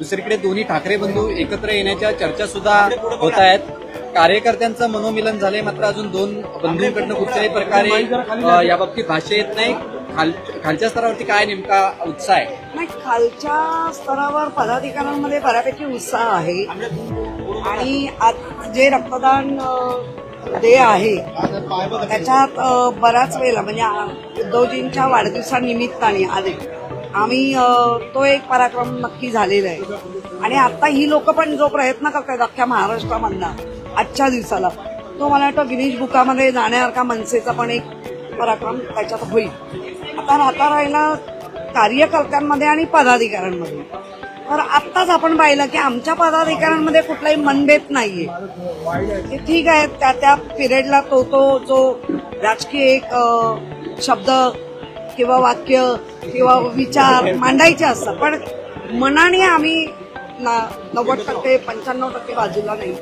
दुसरीकडे दोन्ही ठाकरे बंधू एकत्र येण्याच्या चर्चा सुद्धा होत आहेत. कार्यकर्त्यांचं मनोमिलन झालंय, मात्र अजून दोन बंधूंकडनं कुठल्याही प्रकारे याबाबतीत भाष्य येत नाही. खालच्या स्तरावरती काय नेमका उत्साह आहे? नाही, खालच्या स्तरावर पदाधिकाऱ्यांमध्ये बऱ्यापैकी उत्साह आहे आणि आज जे रक्तदान डे आहे त्याच्यात बऱ्याच वेळेला म्हणजे उद्धवजींच्या वाढदिवसानिमित्ताने आले आम्ही तो एक पराक्रम नक्की झालेला आहे. आणि आता ही लोक पण जो प्रयत्न करतात अख्ख्या महाराष्ट्रामधला आजच्या दिवसाला, तो मला वाटतं गिनीज बुकामध्ये जाण्यासारखा मनसेचा पण एक पराक्रम त्याच्यात होईल. आता राहिला कार्यकर्त्यांमध्ये आणि पदाधिकाऱ्यांमध्ये. तर आत्ताच आपण पाहिलं की आमच्या पदाधिकाऱ्यांमध्ये कुठलाही मनभेद नाहीये. ठीक आहे, त्या पिरियडला तो जो राजकीय एक शब्द किंवा वाक्य किंवा विचार मांडायचे असतात, पण मनाने आम्ही 90% 95% बाजूला नाही.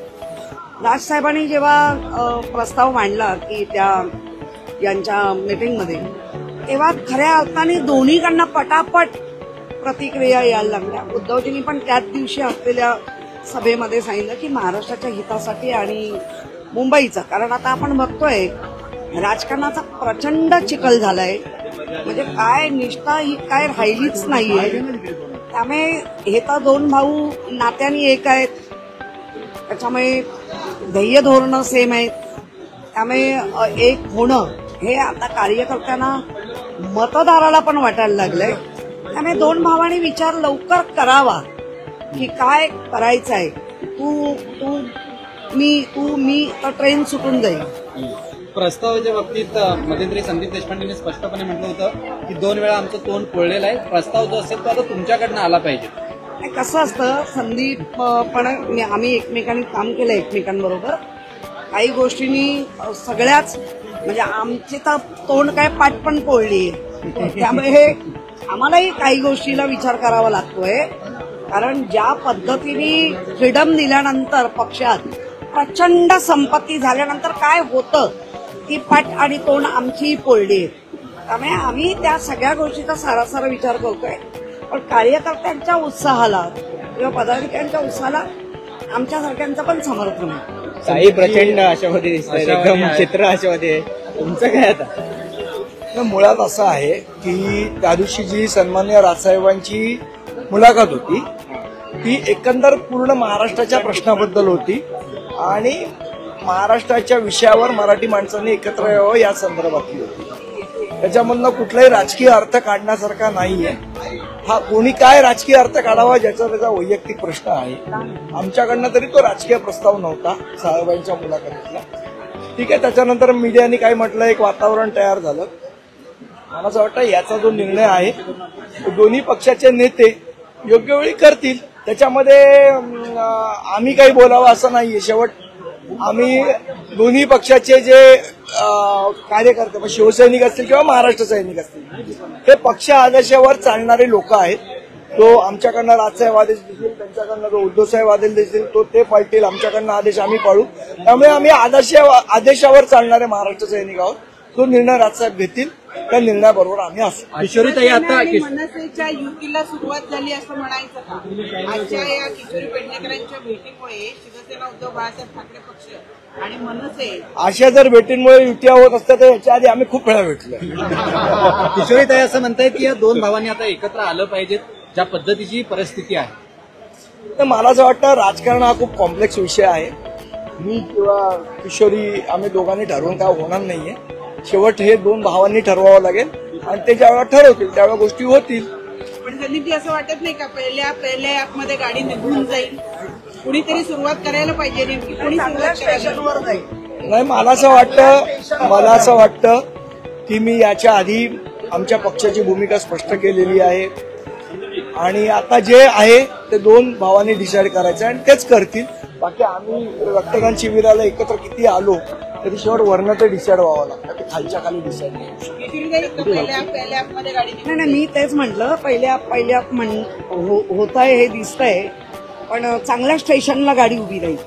राजसाहेबांनी जेव्हा प्रस्ताव मांडला की त्या यांच्या मीटिंगमध्ये, तेव्हा खऱ्या अर्थाने दोन्हीकडनं पटापट प्रतिक्रिया यायला लागल्या. उद्धवजींनी पण त्याच दिवशी असलेल्या सभेमध्ये सांगितलं की महाराष्ट्राच्या हितासाठी आणि मुंबईचं, कारण आता आपण बघतोय राजकारणाचा प्रचंड चिखल झालाय, म्हणजे काय निष्ठा ही काय राहिलीच नाहीये. त्यामुळे हे तर दोन भाऊ नात्याने एक आहेत, त्याच्यामुळे ध्येय धोरणं सेम आहेत. त्यामुळे एक होणं हे आता कार्यकर्त्यांना मतदाराला पण वाटायला लागलंय. त्यामुळे दोन भावांनी विचार लवकर करावा की काय करायचं आहे. तू मी तर ट्रेन सुटून जाईल. प्रस्तावाच्या बाबतीत मध्यंतरी संदीप देशपांडेंनी स्पष्टपणे म्हटलं होतं की 2 वेळा आमचं तोंड फोडलेलं आहे, प्रस्ताव जो असेल तो आता तुमच्याकडनं आला पाहिजे. कसं असतं संदीप पण आम्ही एकमेकांनी काम केलं एकमेकांबरोबर. काही गोष्टींनी सगळ्याच म्हणजे आमची तर तोंड काय पाठ पण पोळली आहे. त्यामुळे आम्हालाही काही गोष्टीला विचार करावा लागतोय, कारण ज्या पद्धतीने फ्रीडम दिल्यानंतर पक्षात प्रचंड संपत्ती झाल्यानंतर काय होतं ती पाठ आणि तोंड आमचीही पोळली आहे. त्यामुळे आम्ही त्या सगळ्या गोष्टीचा सारासार विचार करतोय. पण कार्यकर्त्यांच्या उत्साहाला किंवा पदाधिकाऱ्यांच्या उत्साहाला आमच्यासारख्यांचं पण समर्थन आहे. काही प्रचंड आशावादी दिसतंय, एकदम चित्र आशावादी आहे. तुमचं काय आता? मुळात असं आहे की त्या दिवशी जी सन्माननीय राजसाहेबांची मुलाखत होती ती एकंदर पूर्ण महाराष्ट्राच्या प्रश्नाबद्दल होती आणि महाराष्ट्राच्या विषयावर मराठी माणसांनी एकत्र यावं या संदर्भातली होती. त्याच्यामधनं कुठलाही राजकीय अर्थ काढण्यासारखा नाहीये. हा कोणी काय राजकीय अर्थ काढावा ज्याचा त्याचा वैयक्तिक प्रश्न आहे. आमच्याकडनं तरी तो राजकीय प्रस्ताव नव्हता साहेबांच्या मुलाखतीतला. ठीक आहे, त्याच्यानंतर मीडियाने काय म्हटलं, एक वातावरण तयार झालं. मला असं वाटतं याचा जो निर्णय आहे तो दोन्ही पक्षाचे नेते योग्य वेळी करतील. त्याच्यामध्ये आम्ही काही बोलावं असं नाहीये. शेवट आम्ही दोन्ही पक्षाचे जे कार्यकर्ते शिवसैनिक असतील किंवा महाराष्ट्र सैनिक असतील हे पक्ष आदेशावर चालणारे लोक आहेत. तो आमच्याकडनं राजसाहेब आदेश देतील, त्यांच्याकडनं जो उद्धवसाहेब आदेश देतील तो ते पाळतील, आमच्याकडनं आदेश आम्ही पाळू. त्यामुळे आम्ही आदेशावर चालणारे महाराष्ट्र सैनिक आहोत. तो निर्णय राजसाहेब घेतील, त्या निर्णयाबरोबर आम्ही असू. किशोरीताई, आता मनसेच्या युतीला सुरुवात झाली असं म्हणायचं का? आजच्या या किशोरी पेडणेकरांच्या भेटीमुळे शिवसेना उद्धव बाळासाहेब ठाकरे पक्ष आणि मनसे अशा जर भेटींमुळे युत्या होत असत्या तर याच्या आधी आम्ही खूप वेळा भेटलो. किशोरीताई असं म्हणतायत की या दोन भावांनी आता एकत्र आलं पाहिजेत, ज्या पद्धतीची परिस्थिती आहे. तर मला असं वाटतं राजकारण हा खूप कॉम्प्लेक्स विषय आहे. मी किंवा किशोरी आम्ही दोघांनी ठरवून काय होणार नाहीये. शेवट हे दोन भावांनी ठरवावं लागेल आणि ते ज्यावेळेला ठरवतील त्यावेळेला गोष्टी होतील. पण संदीपजी असं वाटत नाही का पहिल्या ऍपमध्ये गाडी निघून जाईल, कुणीतरी सुरुवात करायला पाहिजे, नेमकी कोणी स्टेशनवर जाईल? नाही, मला असं वाटतं की मी याच्या आधी आमच्या पक्षाची भूमिका स्पष्ट केलेली आहे आणि आता जे आहे ते दोन भावांनी डिसाईड करायचं आणि तेच करतील. बाकी आम्ही रक्तदान शिबिराला एकत्र किती आलो तरी शेवट वर्ण ते डिसाईड व्हावं लागतं, ते खालच्या खाली डिसाईड नाही. नाही, मी तेच म्हटलं पहिल्या होत आहे हे दिसतंय, पण चांगल्या स्टेशनला गाडी उभी राहील.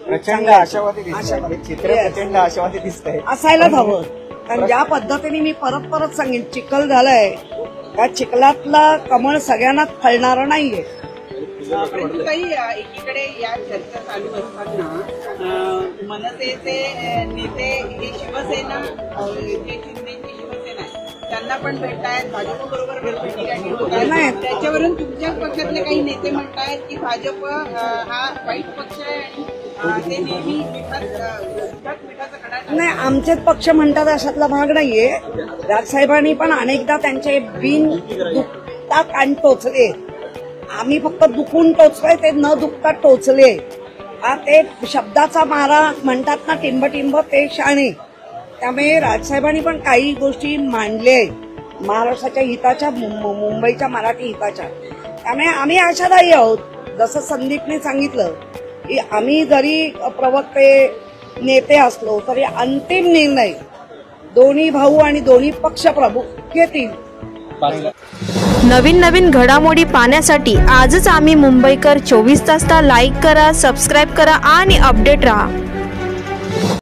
प्रचंड आशावादी दिसतंय, चित्र प्रचंड आशावादी दिसतंय. असायलाच हवं, कारण ज्या पद्धतीने मी परत सांगेन चिखल झालाय, त्या चिखलातला कमळ सगळ्यांनाच फळणारं नाहीये. परंतु काही एकीकडे या चर्चा चालू असताना मनसेचे नेते हे शिवसेना जे शिंदेची शिवसेना आहे त्यांना पण भेटतायत, भाजप बरोबर भेटीगाठी होत आहेत. त्याच्यावरून तुमच्या पक्षातले काही नेते म्हणतायत की भाजप हा वाईट पक्ष आहे आणि ते नेहमी मिठाचा कडाटा. नाही, आमचेच पक्ष म्हणतात अशातला भाग नाहीये. राजसाहेबांनी पण अनेकदा त्यांचे बिन दुखता कान टोचले. आम्ही फक्त दुखून टोचलोय, ते न दुखता टोचले. ते शब्दाचा मारा म्हणतात ना, टिंब टिंब ते शाणे. त्यामुळे राजसाहेबांनी पण काही गोष्टी मांडल्या आहेत महाराष्ट्राच्या हिताच्या, मुंबईच्या मराठी हिताच्या. त्यामुळे आम्ही आशादायी आहोत. जसं संदीपने सांगितलं की आम्ही जरी प्रवक्ते नेते असलो तरी अंतिम निर्णय दोन्ही भाऊ आणि दोन्ही पक्ष प्रमुख घेतील. नवीन घडामोडी पाहण्यासाठी आजच आम्ही मुंबईकर 24 तासला लाईक करा, सबस्क्राईब करा आणि अपडेट रहा.